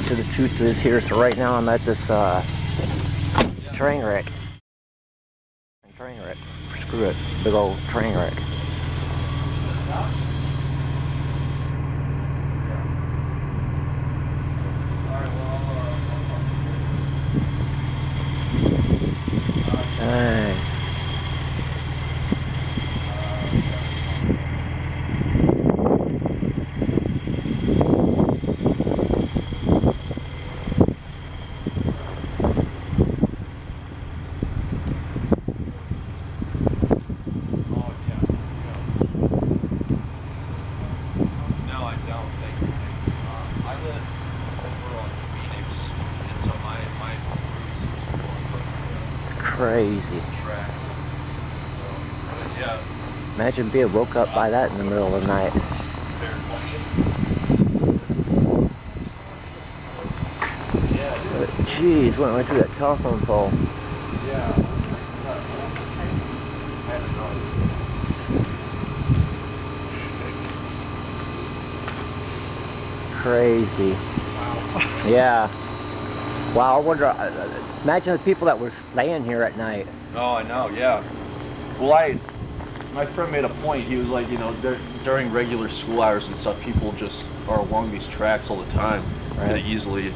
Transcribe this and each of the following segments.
to the truth is here. So right now I'm at this train wreck. Screw it. Big old train wreck. Dang. Crazy. Imagine being woke up by that in the middle of the night. Jeez, went through that telephone pole. Crazy. Wow. Yeah. Wow, I wonder, imagine the people that were staying here at night. Oh, I know, yeah. Well, my friend made a point. He was like, you know, during regular school hours and stuff, people just are along these tracks all the time. Right. Could have easily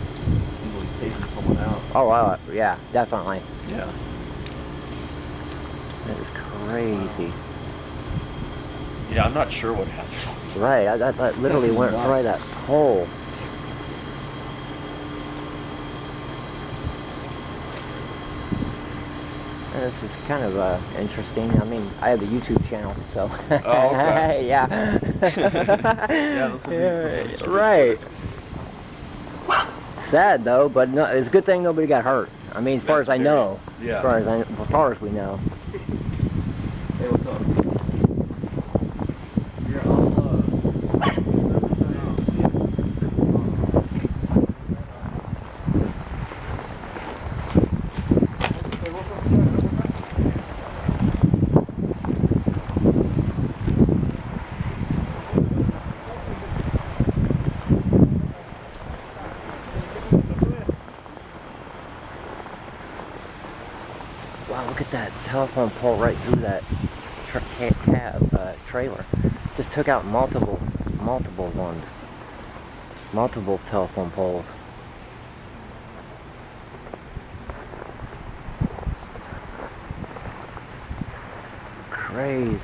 taken someone out. Oh, wow, yeah, definitely. Yeah. That is crazy. Yeah, I'm not sure what happened. Right, that literally went right that pole. This is kind of interesting. I mean, I have a YouTube channel, so. Oh, okay. Yeah. Yeah, this will be right. Sad though, but no, it's a good thing nobody got hurt. I mean, as far as I know. Yeah. As far as we know. Hey, what's up? Wow, look at that telephone pole right through that trailer. Just took out multiple ones. Multiple telephone poles. Crazy.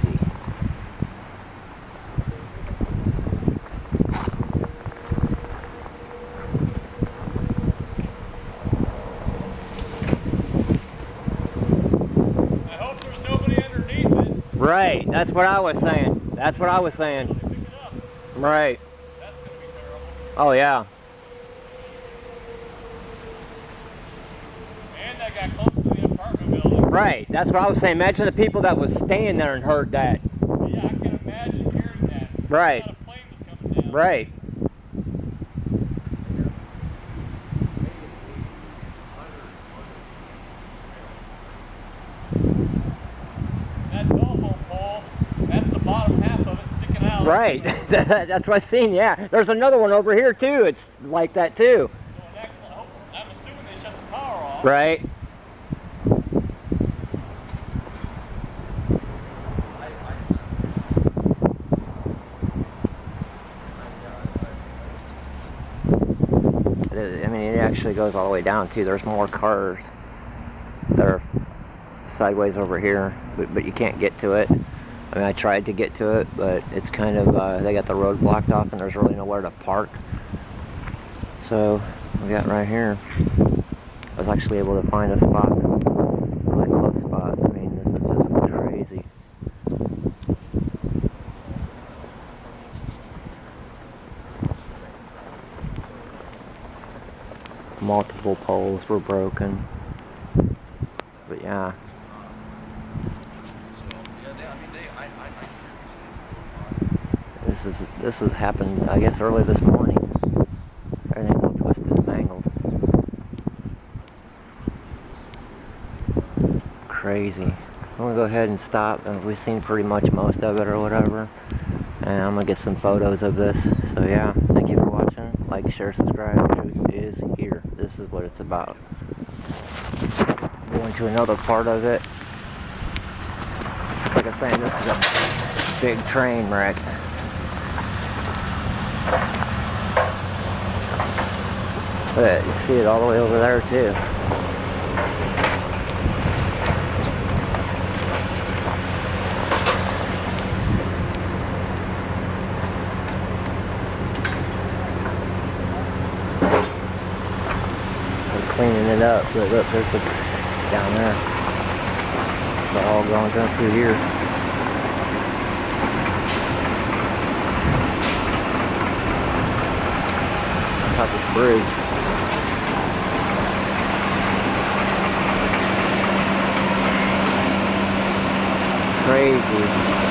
Right, that's what I was saying. That's what I was saying. Right. That's gonna be terrible. Oh yeah. And that got close to the apartment building. Right, that's what I was saying. Imagine the people that was staying there and heard that. Yeah, I can imagine hearing that. Right. A lot of flame was coming down. Right. Right, that's what I've seen, yeah. There's another one over here too, it's like that too. So I'm assuming they shut the power off. Right. I mean, it actually goes all the way down too. There's more cars that are sideways over here, but you can't get to it. I mean, I tried to get to it, but it's kind of, they got the road blocked off and there's really nowhere to park. So, we got right here. I was actually able to find a spot, a really close spot. I mean, this is just crazy. Multiple poles were broken. But yeah. This has happened, I guess, early this morning. Everything's all twisted and mangled. Crazy. I'm gonna go ahead and stop. We've seen pretty much most of it or whatever. And I'm gonna get some photos of this. So yeah, thank you for watching. Like, share, subscribe. Truth is here. This is what it's about. Going to another part of it. Like I'm saying, this is a big train wreck. But you see it all the way over there too. They're cleaning it up, but look, there's the down there. It's all going down through here. On top of this bridge. Crazy.